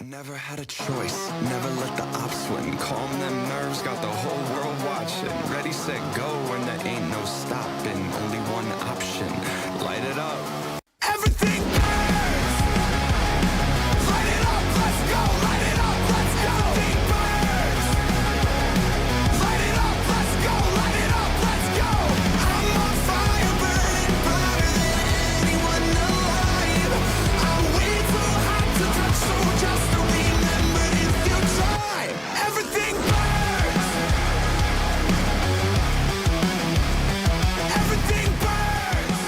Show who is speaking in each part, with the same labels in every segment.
Speaker 1: Never had a choice, never let the ops win. Calm them nerves, got the whole world watching. Ready, set, go, and there ain't no stopping. Only one option, light it up. Everything burns! Light it up, let's go! Light it up, let's go! Everything burns! Light it up, let's go! Light it up, let's go! I'm on fire, burning brighter than anyone alive. I'm way too hot to touch, so just remember if you try, everything burns! Everything burns!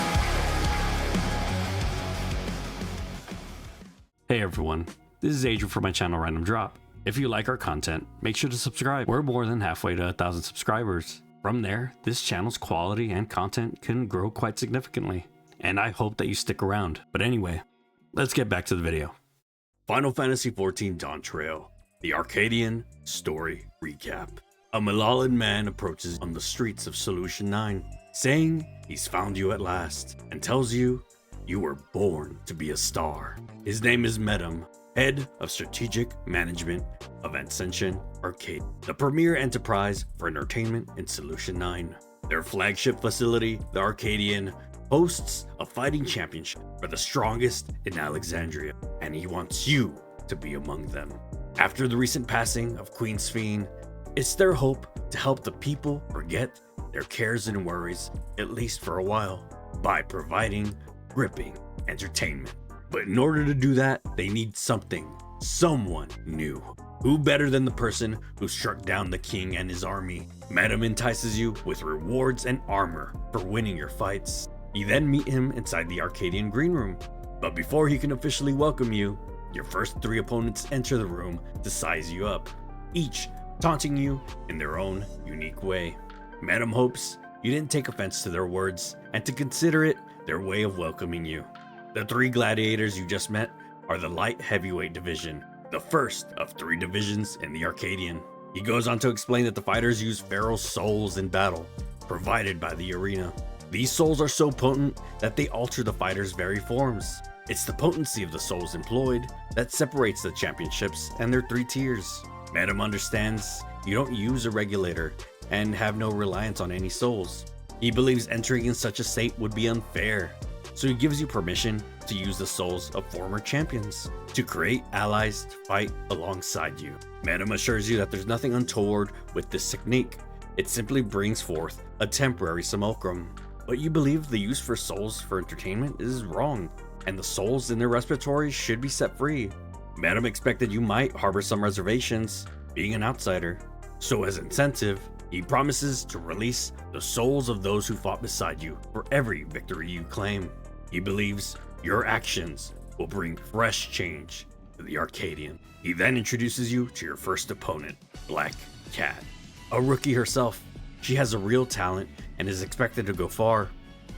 Speaker 2: Hey everyone, this is Adrian from my channel Random Drop. If you like our content, make sure to subscribe. We're more than halfway to 1,000 subscribers. From there, this channel's quality and content can grow quite significantly, and I hope that you stick around. But anyway, let's get back to the video. Final Fantasy XIV Dawntrail, the Arcadion Story Recap. A Malalan man approaches on the streets of Solution 9, saying he's found you at last, and tells you you were born to be a star. His name is Medum, head of strategic management of Ascension Arcade, the premier enterprise for entertainment in Solution 9. Their flagship facility, the Arcadion, hosts a fighting championship for the strongest in Alexandria, and he wants you to be among them. After the recent passing of Queen Sphene, it's their hope to help the people forget their cares and worries, at least for a while, by providing gripping entertainment. But in order to do that, they need someone new. Who better than the person who struck down the king and his army? Medum entices you with rewards and armor for winning your fights. You then meet him inside the Arcadian Green Room. But before he can officially welcome you, your first 3 opponents enter the room to size you up, each taunting you in their own unique way. Medum hopes you didn't take offense to their words and to consider it their way of welcoming you. The 3 gladiators you just met are the Light Heavyweight Division, the first of 3 divisions in the Arcadian. He goes on to explain that the fighters use feral souls in battle, provided by the arena. These souls are so potent that they alter the fighters' very forms. It's the potency of the souls employed that separates the championships and their 3 tiers. Medum understands you don't use a regulator and have no reliance on any souls. He believes entering in such a state would be unfair, so he gives you permission to use the souls of former champions to create allies to fight alongside you. Medum assures you that there's nothing untoward with this technique. It simply brings forth a temporary simulacrum. But you believe the use for souls for entertainment is wrong, and the souls in their respiratories should be set free. Medum expected you might harbor some reservations, being an outsider. So as incentive, he promises to release the souls of those who fought beside you for every victory you claim. He believes your actions will bring fresh change to the Arcadian. He then introduces you to your first opponent, Black Cat. A rookie herself, she has a real talent and is expected to go far.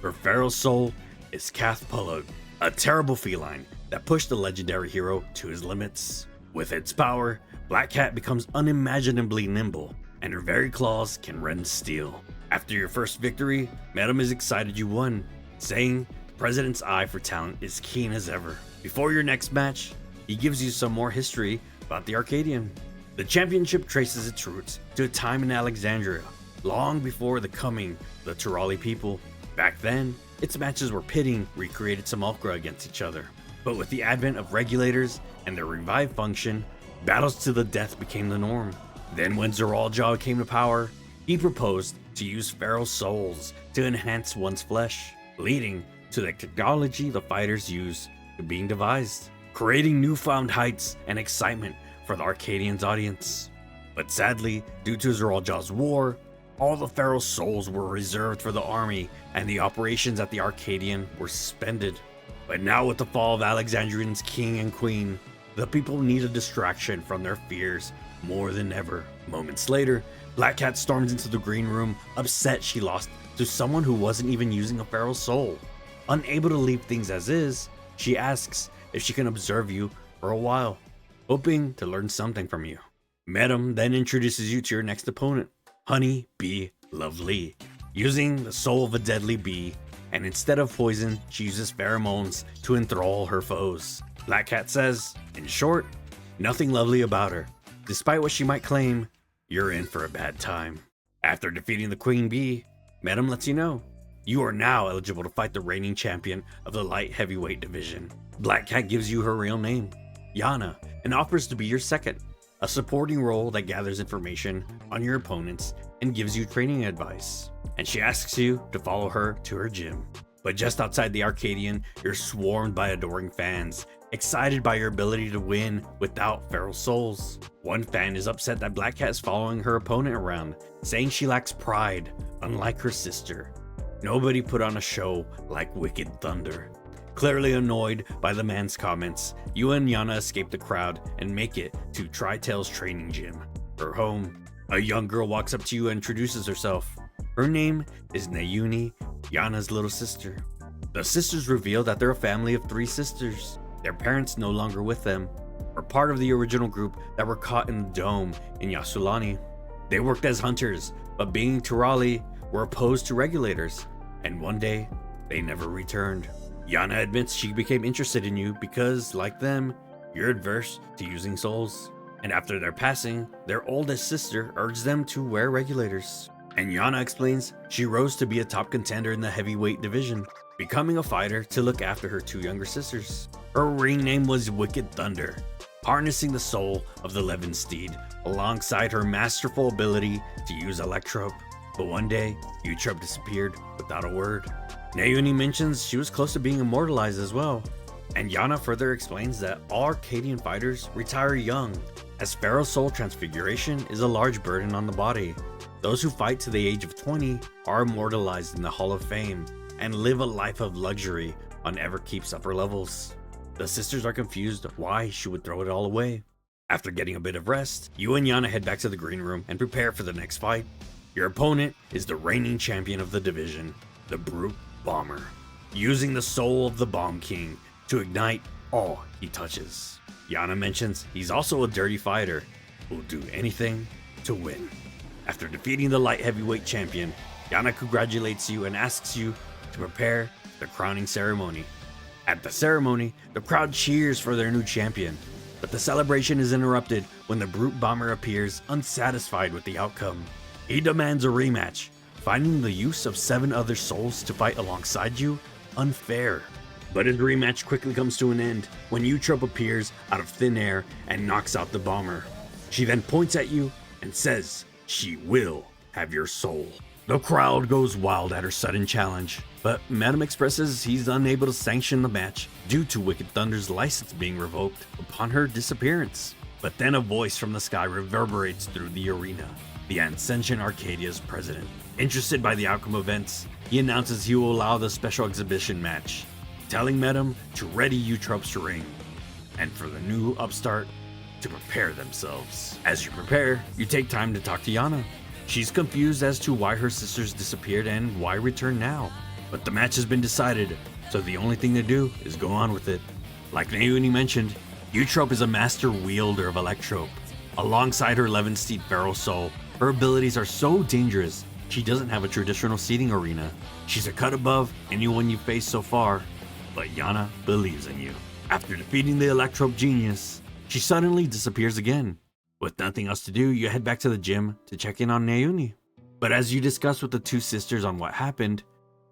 Speaker 2: Her feral soul is Cath Pulug, a terrible feline that pushed the legendary hero to his limits. With its power, Black Cat becomes unimaginably nimble, and her very claws can rend steel. After your first victory, Medum is excited you won, saying the President's eye for talent is keen as ever. Before your next match, he gives you some more history about the Arcadian. The championship traces its roots to a time in Alexandria, long before the coming of the Turali people. Back then, its matches were pitting recreated simulacra against each other. But with the advent of regulators and their revived function, battles to the death became the norm. Then when Zeraljaw came to power, he proposed to use feral souls to enhance one's flesh, leading to the technology the fighters use being devised, creating newfound heights and excitement for the Arcadian's audience. But sadly, due to Zeraljaw's war, all the feral souls were reserved for the army, and the operations at the Arcadian were suspended. But now with the fall of Alexandrian's king and queen, the people need a distraction from their fears more than ever. Moments later, Black Cat storms into the green room, upset she lost to someone who wasn't even using a feral soul. Unable to leave things as is, she asks if she can observe you for a while, hoping to learn something from you. Medum then introduces you to your next opponent, Honey Bee Lovely, using the soul of a deadly bee, and instead of poison, she uses pheromones to enthrall her foes. Black Cat says, in short, Nothing lovely about her. Despite what she might claim, you're in for a bad time. After defeating the Queen Bee, Madam lets you know you are now eligible to fight the reigning champion of the light heavyweight division. Black Cat gives you her real name, Yana, and offers to be your second, a supporting role that gathers information on your opponents and gives you training advice. And she asks you to follow her to her gym. But just outside the Arcadion, you're swarmed by adoring fans, excited by your ability to win without feral souls. One fan is upset that Black Cat is following her opponent around, saying she lacks pride, unlike her sister. Nobody put on a show like Wicked Thunder. Clearly annoyed by the man's comments, you and Yana escape the crowd and make it to Tri-Tail's training gym, her home. A young girl walks up to you and introduces herself. Her name is Nayuni, Yana's little sister. The sisters reveal that they're a family of 3 sisters. Their parents no longer with them, are part of the original group that were caught in the dome in Yasulani. They worked as hunters, but being Turali, were opposed to regulators, and one day, they never returned. Yana admits she became interested in you because, like them, you're adverse to using souls. And after their passing, their oldest sister urged them to wear regulators. And Yana explains she rose to be a top contender in the heavyweight division, becoming a fighter to look after her 2 younger sisters. Her ring name was Wicked Thunder, harnessing the soul of the Levin Steed alongside her masterful ability to use Electrope. But one day, Eutrope disappeared without a word. Nayuni mentions she was close to being immortalized as well. And Yana further explains that all Arcadian fighters retire young, as feral soul transfiguration is a large burden on the body. Those who fight to the age of 20 are immortalized in the Hall of Fame and live a life of luxury on Everkeep's upper levels. The sisters are confused why she would throw it all away. After getting a bit of rest, you and Yana head back to the green room and prepare for the next fight. Your opponent is the reigning champion of the division, the Brute Bomber, using the soul of the Bomb King to ignite all he touches. Yana mentions he's also a dirty fighter who'll do anything to win. After defeating the light heavyweight champion, Yana congratulates you and asks you to prepare the crowning ceremony. At the ceremony, the crowd cheers for their new champion, but the celebration is interrupted when the Brute Bomber appears unsatisfied with the outcome. He demands a rematch, finding the use of 7 other souls to fight alongside you unfair. But his rematch quickly comes to an end when Eutrope appears out of thin air and knocks out the bomber. She then points at you and says she will have your soul. The crowd goes wild at her sudden challenge, but Madam expresses he's unable to sanction the match due to Wicked Thunder's license being revoked upon her disappearance. But then a voice from the sky reverberates through the arena. The Ascension Arcadia's president. Interested by the outcome of events, he announces he will allow the special exhibition match, telling Madam to ready Eutrope's ring, and for the new upstart to prepare themselves. As you prepare, you take time to talk to Yana. She's confused as to why her sisters disappeared and why return now. But the match has been decided, so the only thing to do is go on with it. Like Nayuni mentioned, Eutrope is a master wielder of Electrope. Alongside her Levensteed Feral Soul, her abilities are so dangerous, she doesn't have a traditional seating arena. She's a cut above anyone you've faced so far, but Yana believes in you. After defeating the Electrope genius, she suddenly disappears again. With nothing else to do, you head back to the gym to check in on Nayuni. But as you discuss with the 2 sisters on what happened,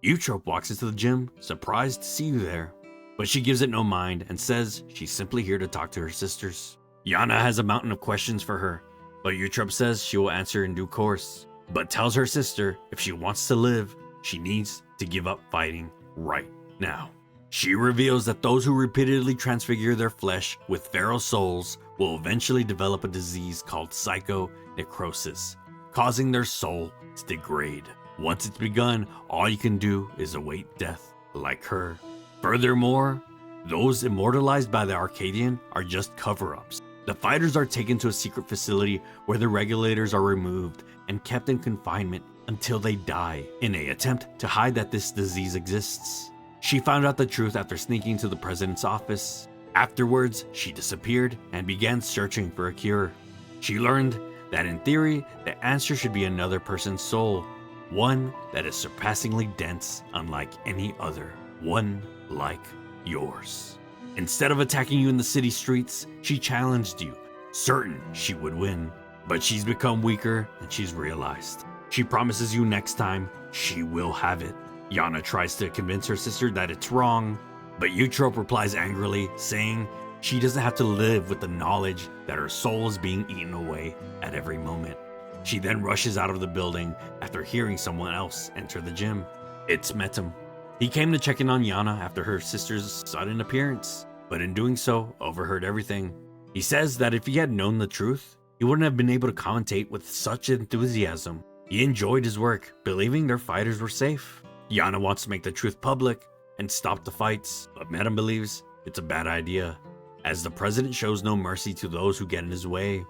Speaker 2: Eutrope walks into the gym, surprised to see you there. But she gives it no mind and says she's simply here to talk to her sisters. Yana has a mountain of questions for her, but Eutrope says she will answer in due course, but tells her sister if she wants to live, she needs to give up fighting right now. She reveals that those who repeatedly transfigure their flesh with feral souls will eventually develop a disease called psychonecrosis, causing their soul to degrade. Once it's begun, all you can do is await death, like her. Furthermore, those immortalized by the Arcadion are just cover-ups. The fighters are taken to a secret facility where the regulators are removed and kept in confinement until they die, in an attempt to hide that this disease exists. She found out the truth after sneaking to the president's office. Afterwards, she disappeared and began searching for a cure. She learned that in theory, the answer should be another person's soul, one that is surpassingly dense unlike any other, one like yours. Instead of attacking you in the city streets, she challenged you, certain she would win. But she's become weaker than she's realized. She promises you next time she will have it. Yana tries to convince her sister that it's wrong, but Eutrope replies angrily, saying she doesn't have to live with the knowledge that her soul is being eaten away at every moment. She then rushes out of the building after hearing someone else enter the gym. It's Metum. He came to check in on Yana after her sister's sudden appearance, but in doing so, overheard everything. He says that if he had known the truth, he wouldn't have been able to commentate with such enthusiasm. He enjoyed his work, believing their fighters were safe. Yana wants to make the truth public and stop the fights, but Metum believes it's a bad idea, as the president shows no mercy to those who get in his way.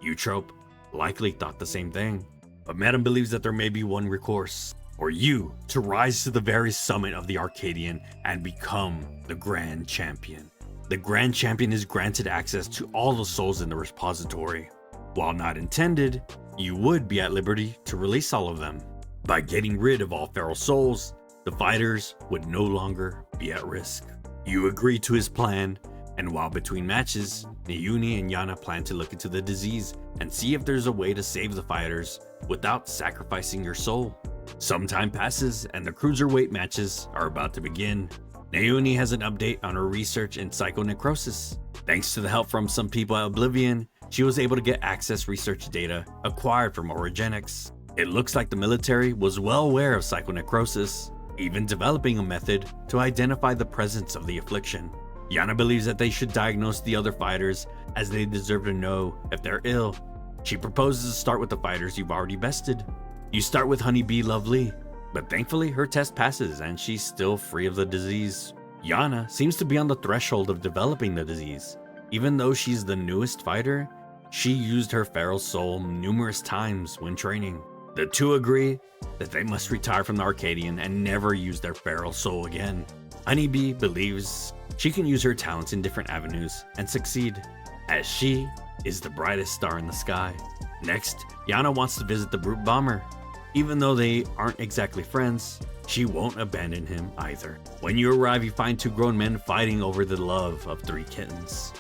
Speaker 2: Eutrope likely thought the same thing, but Metum believes that there may be one recourse, for you to rise to the very summit of the Arcadion and become the Grand Champion. The Grand Champion is granted access to all the souls in the repository. While not intended, you would be at liberty to release all of them. By getting rid of all feral souls, the fighters would no longer be at risk. You agree to his plan, and while between matches, Nayuni and Yana plan to look into the disease and see if there's a way to save the fighters without sacrificing your soul. Some time passes and the cruiserweight matches are about to begin. Nayuni has an update on her research in psychonecrosis. Thanks to the help from some people at Oblivion, she was able to get access research data acquired from Origenics. It looks like the military was well aware of psychonecrosis, even developing a method to identify the presence of the affliction. Yana believes that they should diagnose the other fighters, as they deserve to know if they're ill. She proposes to start with the fighters you've already bested. You start with Honeybee Lovely, but thankfully her test passes and she's still free of the disease. Yana seems to be on the threshold of developing the disease. Even though she's the newest fighter, she used her feral soul numerous times when training. The two agree that they must retire from the Arcadion and never use their feral soul again. Honeybee believes she can use her talents in different avenues and succeed, as she is the brightest star in the sky. Next, Yana wants to visit the Brute Bomber. Even though they aren't exactly friends, she won't abandon him either. When you arrive, you find two grown men fighting over the love of 3 kittens.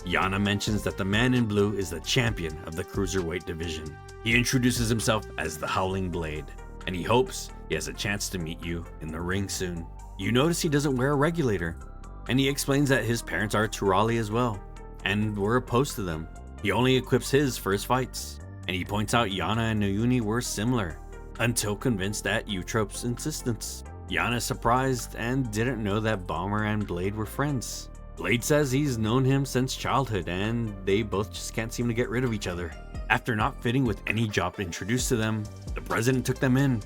Speaker 2: Yana mentions that the man in blue is the champion of the Cruiserweight Division. He introduces himself as the Howling Blade, and he hopes he has a chance to meet you in the ring soon. You notice he doesn't wear a regulator, and he explains that his parents are Turali as well, and were opposed to them. He only equips his for his fights, and he points out Yana and Nayuni were similar, until convinced at Eutrope's insistence. Yana is surprised and didn't know that Bomber and Blade were friends. Blade says he's known him since childhood and they both just can't seem to get rid of each other. After not fitting with any job introduced to them, the president took them in,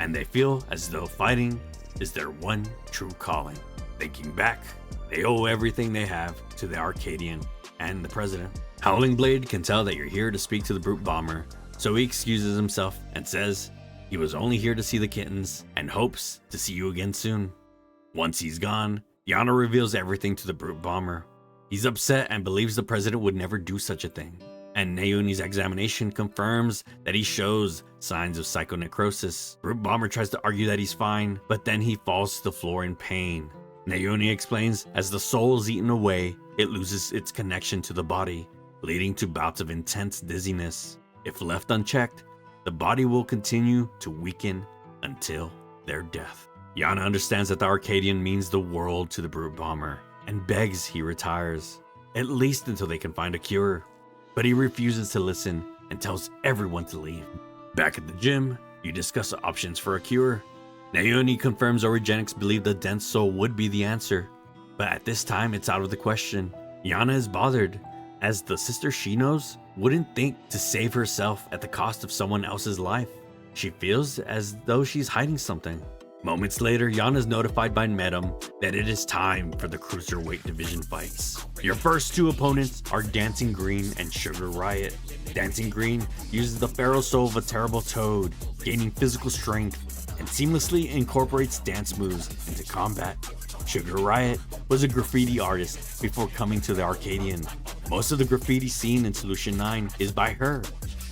Speaker 2: and they feel as though fighting is their one true calling. Thinking back, they owe everything they have to the Arcadion and the president. Howling Blade can tell that you're here to speak to the Brute Bomber, so he excuses himself and says he was only here to see the kittens and hopes to see you again soon. Once he's gone, Yana reveals everything to the Brute Bomber. He's upset and believes the president would never do such a thing. And Nayuni's examination confirms that he shows signs of psychonecrosis. Brute Bomber tries to argue that he's fine, but then he falls to the floor in pain. Nayuni explains as the soul is eaten away, it loses its connection to the body, leading to bouts of intense dizziness. If left unchecked, the body will continue to weaken until their death. Yana understands that the Arcadion means the world to the Brute Bomber and begs he retires, at least until they can find a cure. But he refuses to listen and tells everyone to leave. Back at the gym, you discuss the options for a cure. Nayuni confirms Origenics believe the dense soul would be the answer, but at this time it's out of the question. Yana is bothered, as the sister she knows wouldn't think to save herself at the cost of someone else's life. She feels as though she's hiding something. Moments later, Yana is notified by Metum that it is time for the Cruiserweight Division fights. Your first 2 opponents are Dancing Green and Sugar Riot. Dancing Green uses the feral soul of a terrible toad, gaining physical strength, and seamlessly incorporates dance moves into combat. Sugar Riot was a graffiti artist before coming to the Arcadion. Most of the graffiti seen in Solution 9 is by her,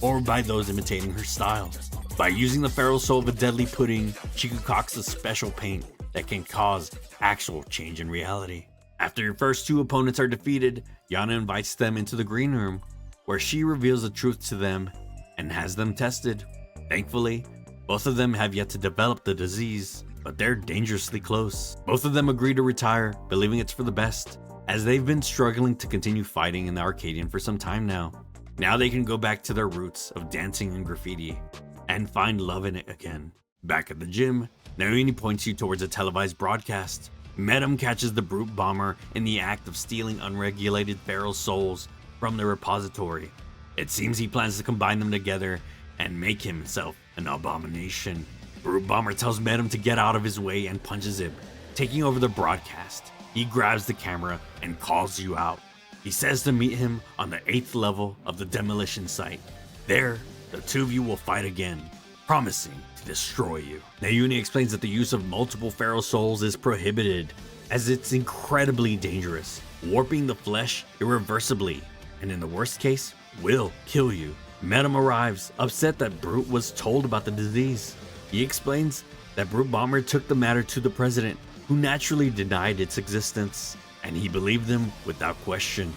Speaker 2: or by those imitating her style. By using the feral soul of a deadly pudding, she concocts a special paint that can cause actual change in reality. After your first two opponents are defeated, Yana invites them into the green room, where she reveals the truth to them and has them tested. Thankfully, both of them have yet to develop the disease, but they're dangerously close. Both of them agree to retire, believing it's for the best, as they've been struggling to continue fighting in the Arcadion for some time now. Now they can go back to their roots of dancing and graffiti, and find love in it again. Back at the gym, Naomi points you towards a televised broadcast. Medem catches the brute bomber in the act of stealing unregulated feral souls from the repository. It seems he plans to combine them together and make himself an abomination. Brute bomber tells Medem to get out of his way and punches him. Taking over the broadcast, he grabs the camera and calls you out. He says to meet him on the 8th level of the demolition site. There, the two of you will fight again, promising to destroy you. Naomi explains that the use of multiple feral souls is prohibited, as it's incredibly dangerous, warping the flesh irreversibly, and in the worst case, will kill you. Medem arrives, upset that Brute was told about the disease. He explains that Brute Bomber took the matter to the president, who naturally denied its existence, and he believed them without question.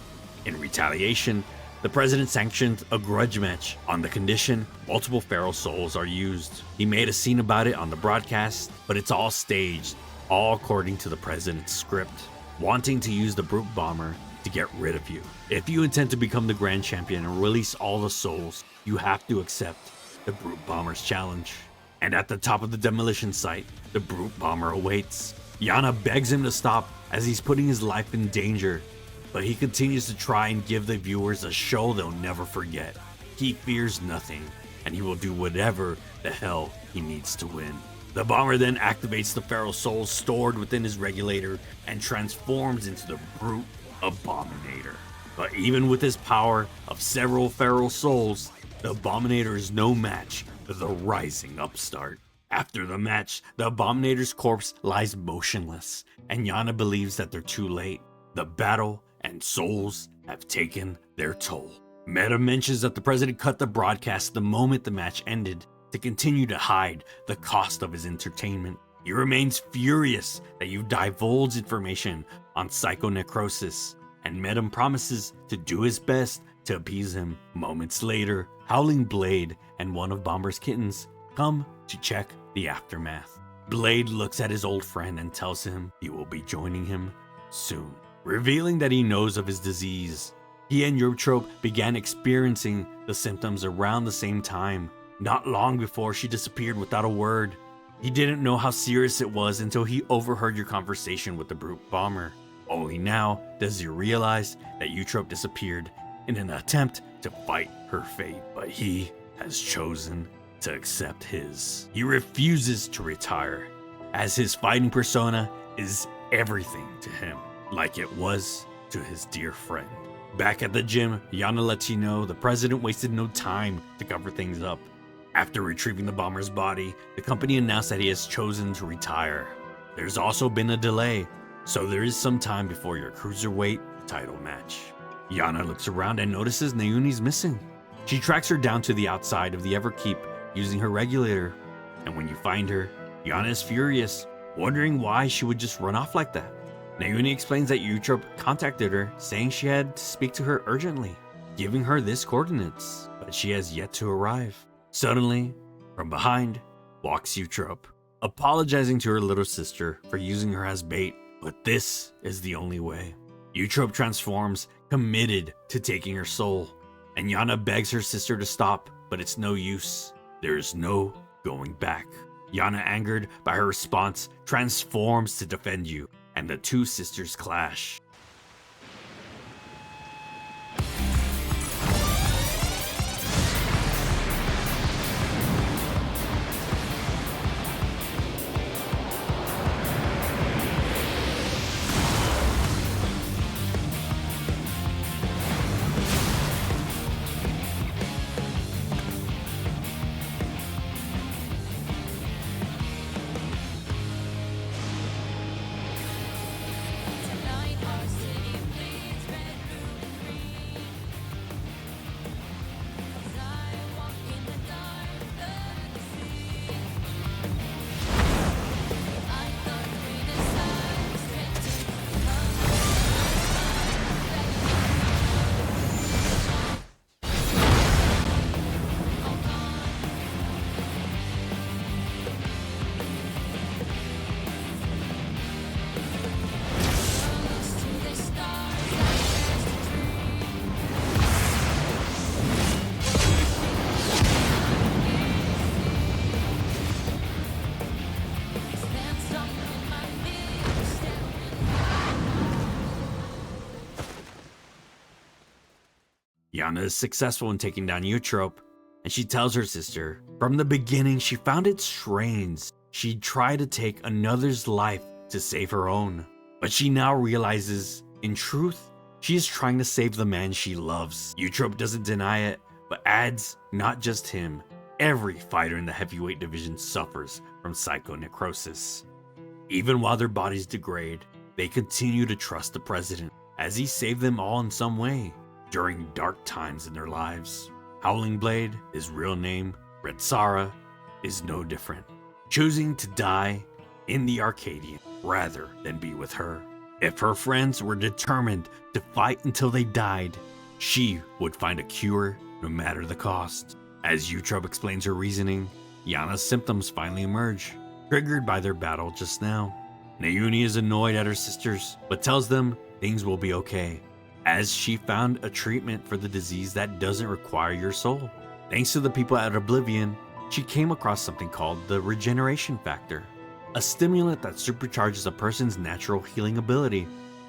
Speaker 2: In retaliation, the president sanctioned a grudge match on the condition multiple feral souls are used. He made a scene about it on the broadcast, but it's all staged, all according to the president's script, wanting to use the Brute Bomber to get rid of you. If you intend to become the Grand Champion and release all the souls, you have to accept the Brute Bomber's challenge. And at the top of the demolition site, the Brute Bomber awaits. Yana begs him to stop as he's putting his life in danger, but he continues to try and give the viewers a show they'll never forget. He fears nothing, and he will do whatever the hell he needs to win. The bomber then activates the feral souls stored within his regulator and transforms into the Brute Abominator. But even with his power of several feral souls, the Abominator is no match for the rising upstart. After the match, the Abominator's corpse lies motionless, and Yana believes that they're too late. The battle and souls have taken their toll. Meta mentions that the president cut the broadcast the moment the match ended to continue to hide the cost of his entertainment. He remains furious that you divulged information on psychonecrosis, and Medem promises to do his best to appease him. Moments later, Howling Blade and one of Bomber's kittens come to check the aftermath. Blade looks at his old friend and tells him he will be joining him soon, revealing that he knows of his disease. He and Eutrope began experiencing the symptoms around the same time, not long before she disappeared without a word. He didn't know how serious it was until he overheard your conversation with the Brute Bomber. Only now does he realize that Eutrope disappeared in an attempt to fight her fate, but he has chosen to accept his. He refuses to retire, as his fighting persona is everything to him, like it was to his dear friend. Back at the gym, Yana lets you know the president wasted no time to cover things up. After retrieving the bomber's body, the company announced that he has chosen to retire. There's also been a delay, so there is some time before your Cruiserweight title match. Yana looks around and notices Naomi's missing. She tracks her down to the outside of the Everkeep using her regulator, and when you find her, Yana is furious, wondering why she would just run off like that. Naomi explains that Eutrope contacted her, saying she had to speak to her urgently, giving her this coordinates, but she has yet to arrive. Suddenly, from behind, walks Eutrope, apologizing to her little sister for using her as bait, but this is the only way. Eutrope transforms, committed to taking her soul, and Yana begs her sister to stop, but it's no use. There is no going back. Yana, angered by her response, transforms to defend you, and the two sisters clash.
Speaker 3: Tonight
Speaker 2: Yana is successful in taking down Eutrope, and she tells her sister, from the beginning she found it strange she'd try to take another's life to save her own. But she now realizes, in truth, she is trying to save the man she loves. Eutrope doesn't deny it, but adds, not just him, every fighter in the heavyweight division suffers from psychonecrosis. Even while their bodies degrade, they continue to trust the president, as he saved them all in some way during dark times in their lives. Howling Blade, his real name, Red Sara, is no different, choosing to die in the Arcadion rather than be with her. If her friends were determined to fight until they died, she would find a cure no matter the cost. As Eutrope explains her reasoning, Yana's symptoms finally emerge, triggered by their battle just now. Nayuni is annoyed at her sisters, but tells them things will be okay, as she found a treatment for the disease that doesn't require your soul. Thanks to the people at Oblivion, she came across something called the regeneration factor, a stimulant that supercharges a person's natural healing ability.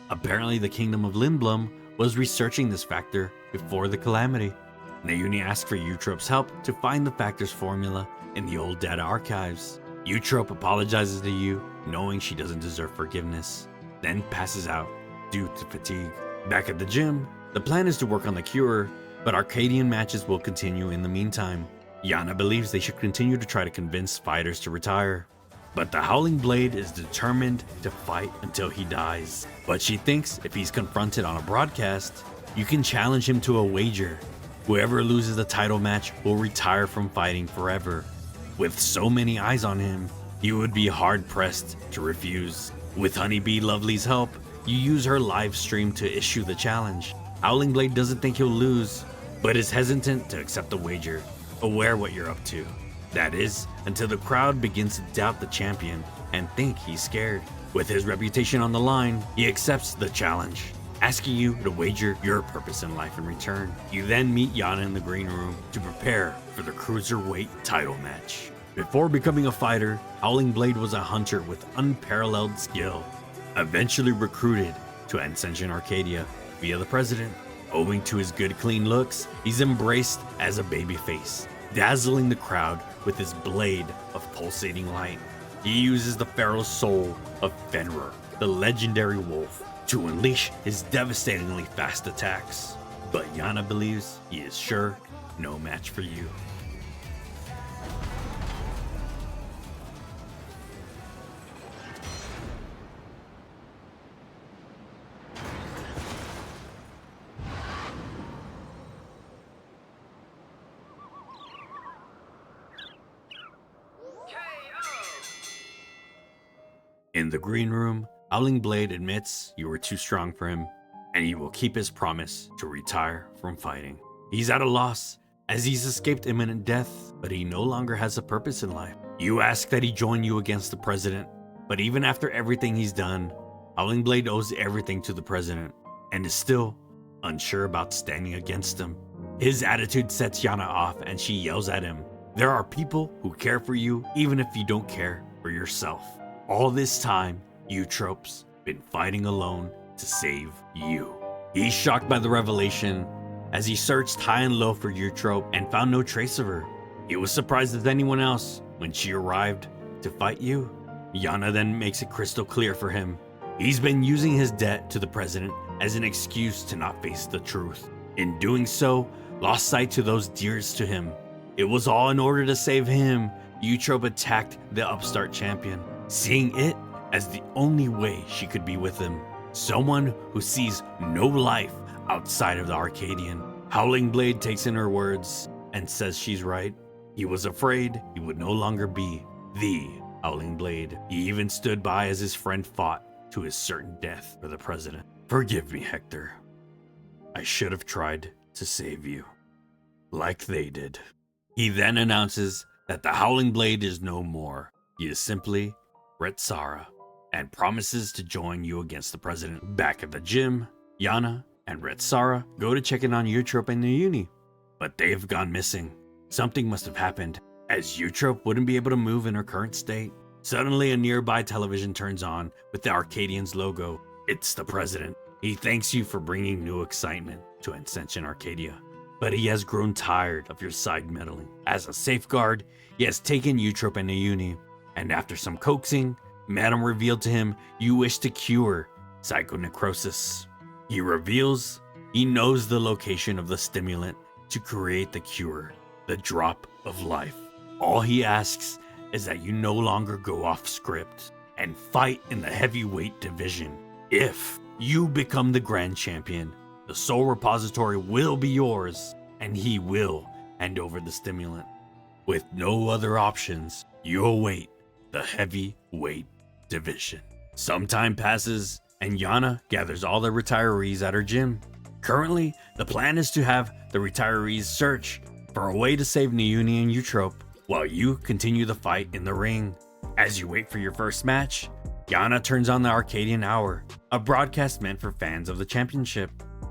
Speaker 2: Apparently the Kingdom of Lindblum was researching this factor before the calamity. Nayuni asks for Eutrope's help to find the factor's formula in the old data archives. Eutrope apologizes to you, knowing she doesn't deserve forgiveness, then passes out due to fatigue. Back at the gym, the plan is to work on the cure, but Arcadion matches will continue in the meantime. Yana believes they should continue to try to convince fighters to retire, but the Howling Blade is determined to fight until he dies. But she thinks if he's confronted on a broadcast, you can challenge him to a wager. Whoever loses the title match will retire from fighting forever. With so many eyes on him, you would be hard-pressed to refuse. With Honeybee Lovely's help, you use her live stream to issue the challenge. Howling Blade doesn't think he'll lose, but is hesitant to accept the wager, aware what you're up to. That is, until the crowd begins to doubt the champion and think he's scared. With his reputation on the line, he accepts the challenge, asking you to wager your purpose in life in return. You then meet Yana in the green room to prepare for the Cruiserweight title match. Before becoming a fighter, Howling Blade was a hunter with unparalleled skill, eventually recruited to Ascension Arcadia via the president. Owing to his good clean looks, he's embraced as a babyface, dazzling the crowd with his blade of pulsating light. He uses the feral soul of Fenrir, the legendary wolf, to unleash his devastatingly fast attacks. But Yana believes he is sure no match for you. In the green room, Howling Blade admits you were too strong for him, and he will keep his promise to retire from fighting. He's at a loss, as he's escaped imminent death, but he no longer has a purpose in life. You ask that he join you against the president, but even after everything he's done, Howling Blade owes everything to the president, and is still unsure about standing against him. His attitude sets Yana off, and she yells at him, "There are people who care for you even if you don't care for yourself." All this time, Eutrope's been fighting alone to save you. He's shocked by the revelation, as he searched high and low for Eutrope and found no trace of her. He was surprised as anyone else when she arrived to fight you. Yana then makes it crystal clear for him. He's been using his debt to the president as an excuse to not face the truth. In doing so, lost sight to those dearest to him. It was all in order to save him. Eutrope attacked the upstart champion, seeing it as the only way she could be with him. Someone who sees no life outside of the Arcadion. Howling Blade takes in her words and says she's right. He was afraid he would no longer be the Howling Blade. He even stood by as his friend fought to his certain death for the president. "Forgive me, Hector. I should have tried to save you, like they did." He then announces that the Howling Blade is no more. He is simply Red Sara, and promises to join you against the president. Back at the gym, Yana and Red Sara go to check in on Eutrope and Nayuni, but they've gone missing. Something must have happened, as Eutrope wouldn't be able to move in her current state. Suddenly, a nearby television turns on with the Arcadion's logo. It's the president. He thanks you for bringing new excitement to Ascension Arcadia. but he has grown tired of your side meddling. As a safeguard, he has taken Eutrope and Ayuni, and after some coaxing, Madame revealed to him you wish to cure psychonecrosis. He reveals he knows the location of the stimulant to create the cure, the drop of life. All he asks is that you no longer go off script and fight in the heavyweight division. If you become the grand champion, the soul repository will be yours, and he will hand over the stimulant. With no other options, you await the heavyweight division. Some time passes, and Yana gathers all the retirees at her gym. Currently, the plan is to have the retirees search for a way to save Nayuni and Eutrope, while you continue the fight in the ring. As you wait for your first match, Yana turns on the Arcadion Hour, a broadcast meant for fans of the championship.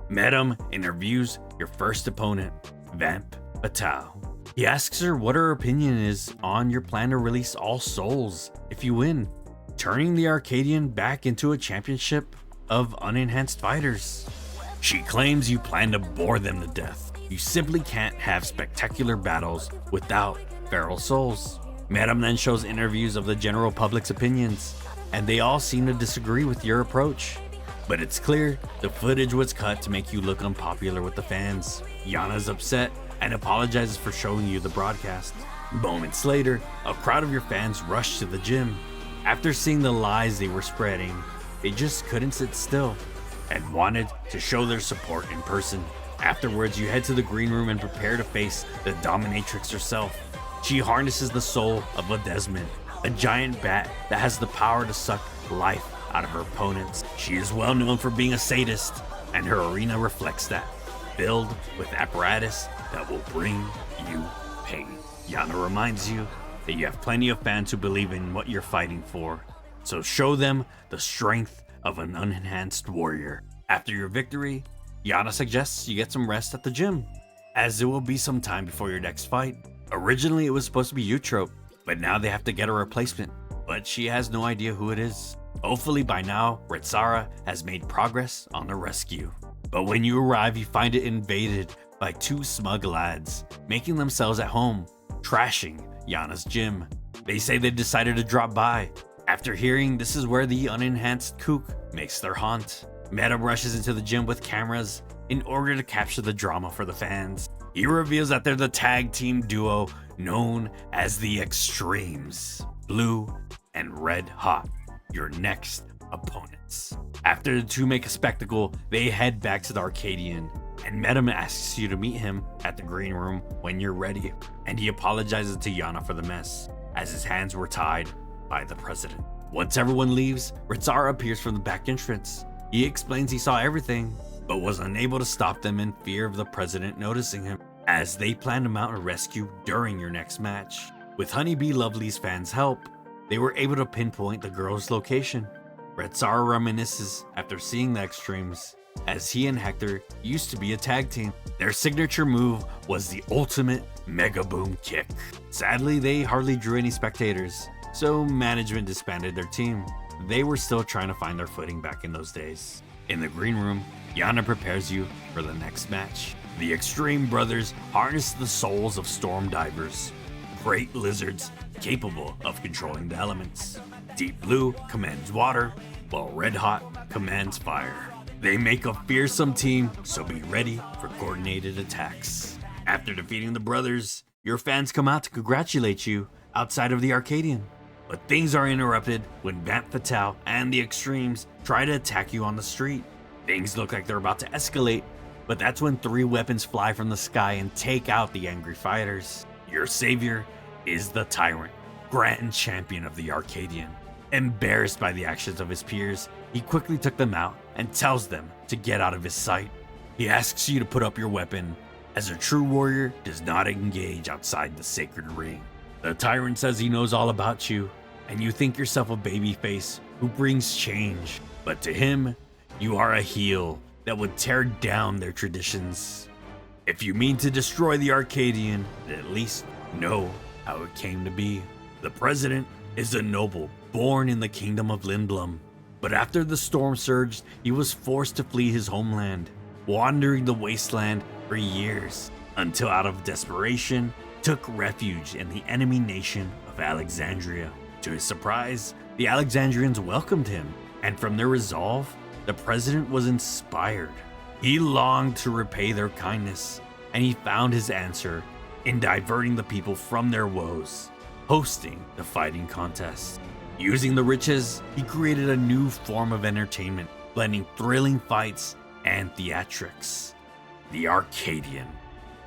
Speaker 2: Madame interviews your first opponent, Vamp Fatale. He asks her what her opinion is on your plan to release all souls if you win, turning the Arcadion back into a championship of unenhanced fighters. She claims you plan to bore them to death. You simply can't have spectacular battles without feral souls. Madame then shows interviews of the general public's opinions, and they all seem to disagree with your approach. But it's clear the footage was cut to make you look unpopular with the fans. Yana's upset and apologizes for showing you the broadcast. Moments later, a crowd of your fans rushed to the gym. After seeing the lies they were spreading, they just couldn't sit still and wanted to show their support in person. Afterwards, you head to the green room and prepare to face the dominatrix herself. She harnesses the soul of a Desmond, a giant bat that has the power to suck life out of her opponents. She is well known for being a sadist, and her arena reflects that, filled with apparatus that will bring you pain. Yana reminds you that you have plenty of fans who believe in what you're fighting for, so show them the strength of an unenhanced warrior. After your victory, Yana suggests you get some rest at the gym, as it will be some time before your next fight. Originally it was supposed to be Eutrope, but now they have to get a replacement, but she has no idea who it is. Hopefully by now, Retsara has made progress on the rescue. But when you arrive, you find it invaded by two smug lads, making themselves at home, trashing Yana's gym. They say they decided to drop by, after hearing this is where the unenhanced kook makes their haunt. Madame rushes into the gym with cameras in order to capture the drama for the fans. He reveals that they're the tag team duo known as the Extremes, Blue and Red Hot, your next opponents. After the two make a spectacle, they head back to the Arcadion, and Madame asks you to meet him at the green room when you're ready, and he apologizes to Yana for the mess, as his hands were tied by the president. Once everyone leaves, Retsara appears from the back entrance. He explains he saw everything, but was unable to stop them in fear of the president noticing him, as they plan to mount a rescue during your next match. With Honeybee Lovely's fans' help, they were able to pinpoint the girl's location. Retsara reminisces after seeing the Extremes, as he and Hector used to be a tag team. Their signature move was the ultimate Mega Boom Kick. Sadly, they hardly drew any spectators, so management disbanded their team. They were still trying to find their footing back in those days. In the green room, Yana prepares you for the next match. The Extreme Brothers harness the souls of storm divers, great lizards capable of controlling the elements. Deep Blue commands water, while Red Hot commands fire. They make a fearsome team, so be ready for coordinated attacks. After defeating the brothers, your fans come out to congratulate you outside of the Arcadion. But things are interrupted when Vamp Fatale and the Extremes try to attack you on the street. Things look like they're about to escalate, but that's when 3 weapons fly from the sky and take out the angry fighters. Your savior is the Tyrant, Grand Champion of the Arcadion. Embarrassed by the actions of his peers, he quickly took them out and tells them to get out of his sight. He asks you to put up your weapon, as a true warrior does not engage outside the sacred ring. The Tyrant says he knows all about you, and you think yourself a babyface who brings change. But to him, you are a heel that would tear down their traditions. If you mean to destroy the Arcadion, then at least know how it came to be. The president is a noble born in the kingdom of Lindblum, but after the storm surged, he was forced to flee his homeland. Wandering the wasteland, for years, until out of desperation, took refuge in the enemy nation of Alexandria. To his surprise, the Alexandrians welcomed him, and from their resolve, the president was inspired. He longed to repay their kindness, and he found his answer in diverting the people from their woes, hosting the fighting contest. Using the riches, he created a new form of entertainment, blending thrilling fights and theatrics, the Arcadion.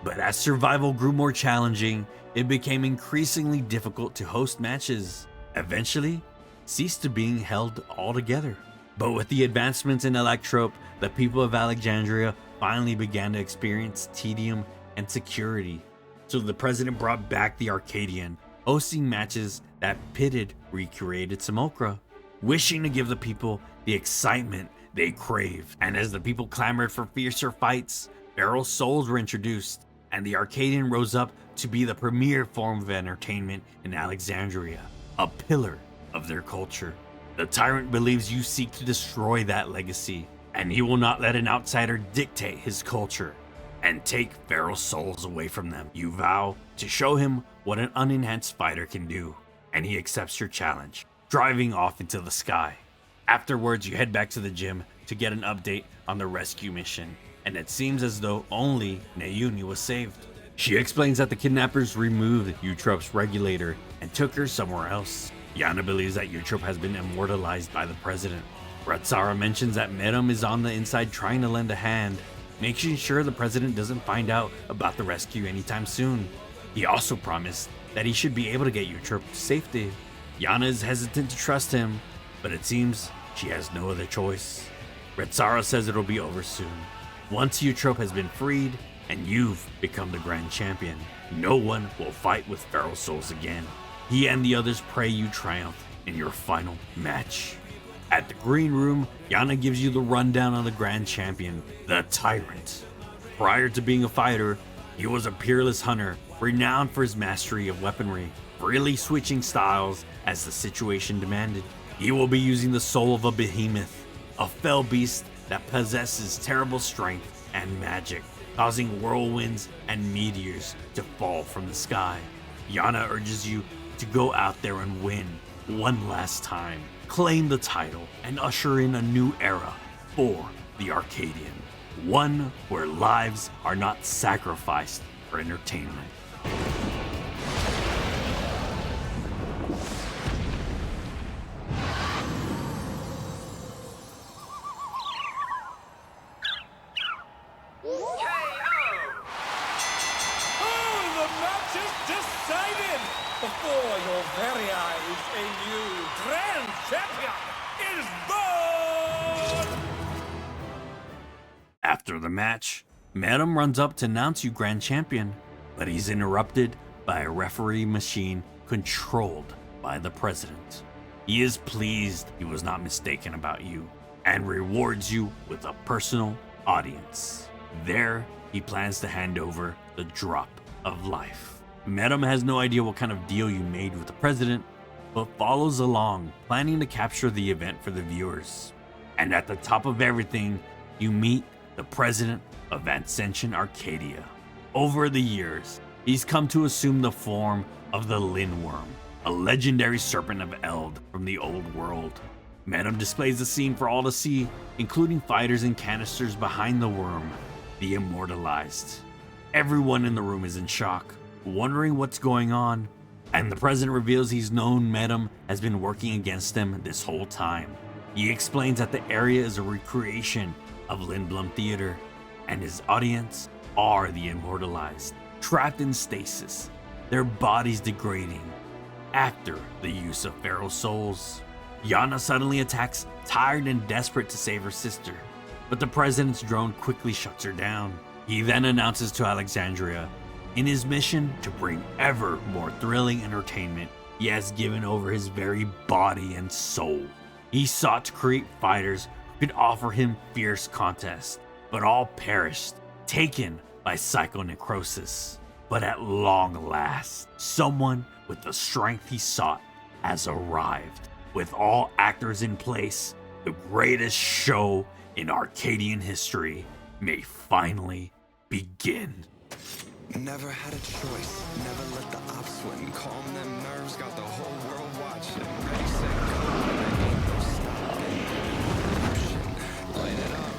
Speaker 2: But as survival grew more challenging, it became increasingly difficult to host matches. Eventually, ceased to being held altogether. But with the advancements in Electrope, the people of Alexandria finally began to experience tedium and security. So the president brought back the Arcadion, hosting matches that pitted recreated Simulacra, wishing to give the people the excitement they craved. And as the people clamored for fiercer fights, feral souls were introduced, and the Arcadion rose up to be the premier form of entertainment in Alexandria, a pillar of their culture. The tyrant believes you seek to destroy that legacy, and he will not let an outsider dictate his culture and take feral souls away from them. You vow to show him what an unenhanced fighter can do, and he accepts your challenge, driving off into the sky. Afterwards, you head back to the gym to get an update on the rescue mission, and it seems as though only Nayuni was saved. She explains that the kidnappers removed Eutrope's regulator and took her somewhere else. Yana believes that Eutrope has been immortalized by the president. Ratsara mentions that Medum is on the inside trying to lend a hand, making sure the president doesn't find out about the rescue anytime soon. He also promised that he should be able to get Eutrope to safety. Yana is hesitant to trust him, but it seems she has no other choice. Ratsara says it'll be over soon. Once Eutrope has been freed and you've become the grand champion, no one will fight with feral souls again. He and the others pray you triumph in your final match. At the green room, Yana gives you the rundown on the grand champion, the Tyrant. Prior to being a fighter, he was a peerless hunter, renowned for his mastery of weaponry, freely switching styles as the situation demanded. He will be using the soul of a behemoth, a fell beast that possesses terrible strength and magic, causing whirlwinds and meteors to fall from the sky. Yana urges you to go out there and win one last time, claim the title, and usher in a new era for the Arcadion. One where lives are not sacrificed for entertainment.
Speaker 3: Before your very eyes, a new grand champion is born!
Speaker 2: After the match, Medum runs up to announce you grand champion, but he's interrupted by a referee machine controlled by the president. He is pleased he was not mistaken about you and rewards you with a personal audience. There, he plans to hand over the drop of life. Medum has no idea what kind of deal you made with the president, but follows along, planning to capture the event for the viewers. And at the top of everything, you meet the president of Ascension Arcadia. Over the years, he's come to assume the form of the Lindworm, a legendary serpent of Eld from the old world. Medum displays the scene for all to see, including fighters and canisters behind the worm, the immortalized. Everyone in the room is in shock, wondering what's going on, and the president reveals he's known Medum has been working against them this whole time. He explains that the area is a recreation of Lindblom Theater, and his audience are the immortalized, trapped in stasis, their bodies degrading after the use of feral souls. Yana suddenly attacks, tired and desperate to save her sister, but the president's drone quickly shuts her down. He then announces to Alexandria, in his mission to bring ever more thrilling entertainment, he has given over his very body and soul. He sought to create fighters who could offer him fierce contests, but all perished, taken by psychonecrosis. But at long last, someone with the strength he sought has arrived. With all actors in place, the greatest show in Arcadian history may finally begin.
Speaker 1: Never had a choice, never let the ops win. Calm them nerves, got the whole world watching. Ready, set, go, there ain't no stopping. Option, light it up.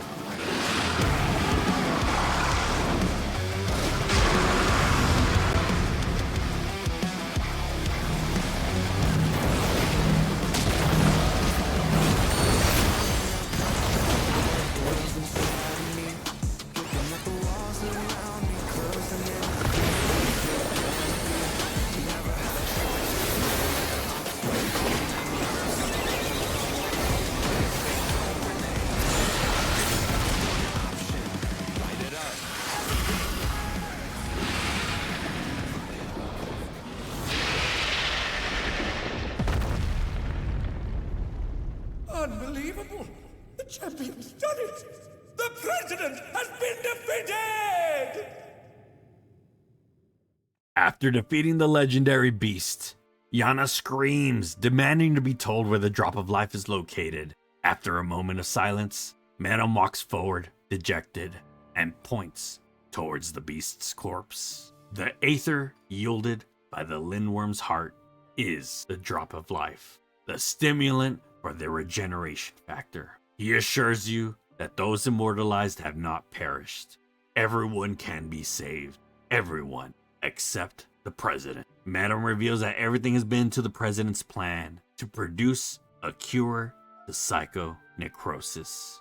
Speaker 3: Unbelievable! The champion's done it! The president has been defeated!
Speaker 2: After defeating the legendary beast, Yana screams, demanding to be told where the Drop of Life is located. After a moment of silence, Madam walks forward, dejected, and points towards the beast's corpse. The aether yielded by the Lindworm's heart is the Drop of Life, the stimulant for the regeneration factor. He assures you that those immortalized have not perished. Everyone can be saved. Everyone except the president. Madam reveals that everything has been to the president's plan to produce a cure to psychonecrosis.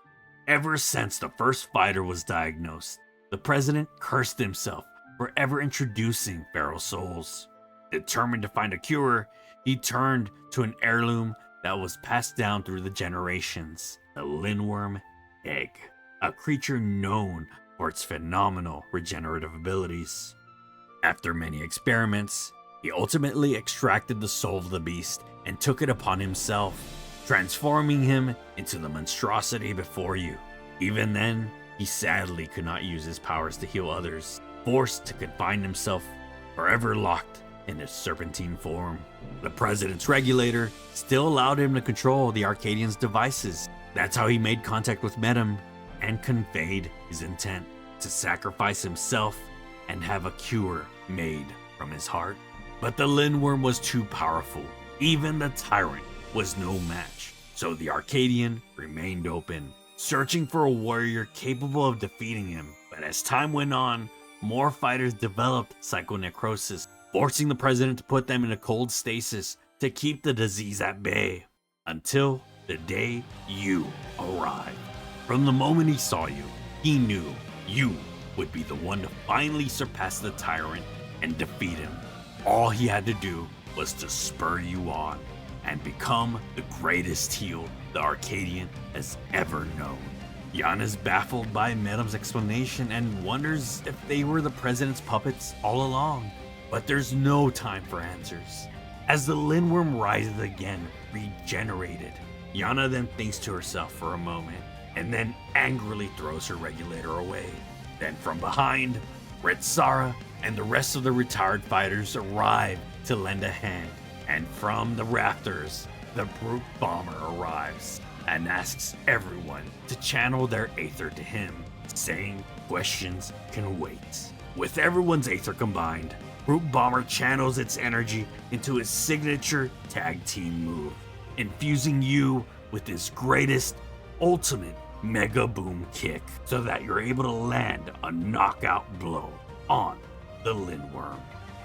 Speaker 2: Ever since the first fighter was diagnosed, the president cursed himself for ever introducing feral souls. Determined to find a cure, he turned to an heirloom that was passed down through the generations, the Lindworm egg, a creature known for its phenomenal regenerative abilities. After many experiments, he ultimately extracted the soul of the beast and took it upon himself, transforming him into the monstrosity before you. Even then, he sadly could not use his powers to heal others, forced to confine himself, forever locked in his serpentine form. The president's regulator still allowed him to control the Arcadian's devices. That's how he made contact with Madam and conveyed his intent to sacrifice himself and have a cure made from his heart. But the Lindworm was too powerful. Even the tyrant was no match. So the Arcadian remained open, searching for a warrior capable of defeating him. But as time went on, more fighters developed psychonecrosis, forcing the president to put them in a cold stasis to keep the disease at bay. Until the day you arrived. From the moment he saw you, he knew you would be the one to finally surpass the tyrant and defeat him. All he had to do was to spur you on and become the greatest heel the Arcadian has ever known. Yana's baffled by Madam's explanation and wonders if they were the president's puppets all along. But there's no time for answers. As the Lindworm rises again, regenerated, Yana then thinks to herself for a moment and then angrily throws her regulator away. Then from behind, Red Sara and the rest of the retired fighters arrive to lend a hand. And from the rafters, the brute bomber arrives and asks everyone to channel their aether to him, saying questions can wait. With everyone's aether combined, Brute Bomber channels its energy into his signature tag team move, infusing you with his greatest, ultimate mega boom kick so that you're able to land a knockout blow on the Lindworm.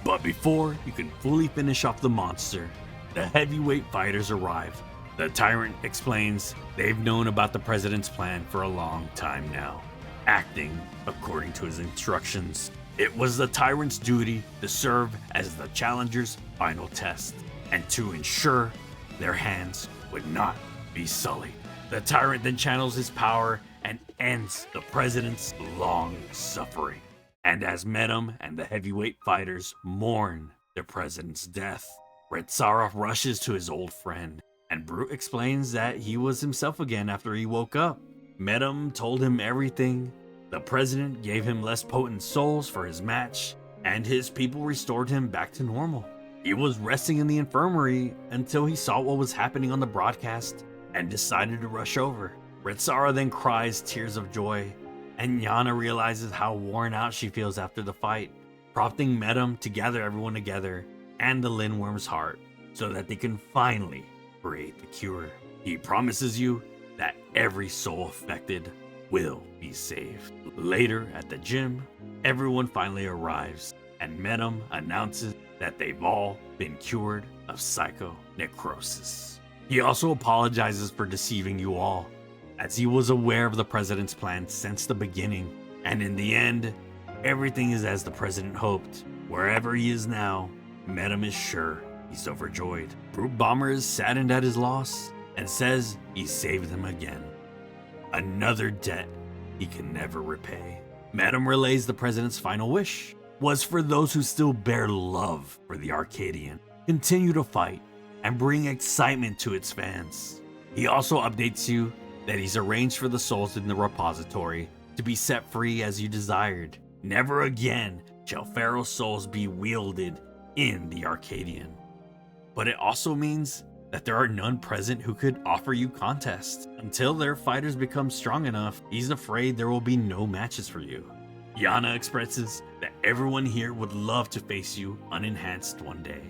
Speaker 2: But before you can fully finish off the monster, the heavyweight fighters arrive. The tyrant explains they've known about the president's plan for a long time now, acting according to his instructions. It was the tyrant's duty to serve as the challenger's final test and to ensure their hands would not be sullied. The tyrant then channels his power and ends the president's long suffering. And as Madam and the heavyweight fighters mourn their president's death, Red Sara rushes to his old friend, and Brute explains that he was himself again after he woke up. Madam told him everything. The president gave him less potent souls for his match, and his people restored him back to normal. He was resting in the infirmary until he saw what was happening on the broadcast and decided to rush over. Red Sara then cries tears of joy and Yana realizes how worn out she feels after the fight, prompting Medum to gather everyone together and the Lindworm's heart so that they can finally create the cure. He promises you that every soul affected will be saved. Later at the gym, everyone finally arrives, and Medum announces that they've all been cured of psychonecrosis. He also apologizes for deceiving you all, as he was aware of the president's plan since the beginning, and in the end, everything is as the president hoped. Wherever he is now, Medum is sure he's overjoyed. Brute Bomber is saddened at his loss and says he saved them again. Another debt he can never repay. Medum relays the president's final wish was for those who still bear love for the Arcadion, continue to fight and bring excitement to its fans. He also updates you that he's arranged for the souls in the repository to be set free as you desired. Never again shall Pharaoh's souls be wielded in the Arcadion. But it also means that there are none present who could offer you contests. Until their fighters become strong enough, he's afraid there will be no matches for you. Yana expresses that everyone here would love to face you unenhanced one day,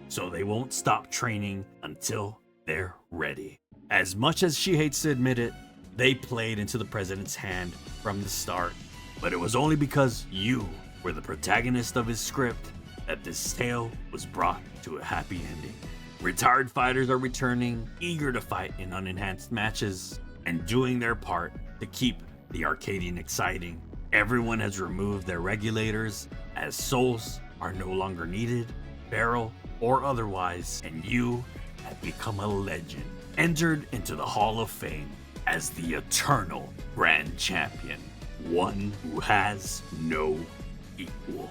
Speaker 2: so they won't stop training until they're ready. As much as she hates to admit it, they played into the president's hand from the start, but it was only because you were the protagonist of his script that this tale was brought to a happy ending. Retired fighters are returning, eager to fight in unenhanced matches, and doing their part to keep the Arcadion exciting. Everyone has removed their regulators, as souls are no longer needed, feral or otherwise, and you have become a legend, entered into the Hall of Fame as the eternal Grand Champion, one who has no equal.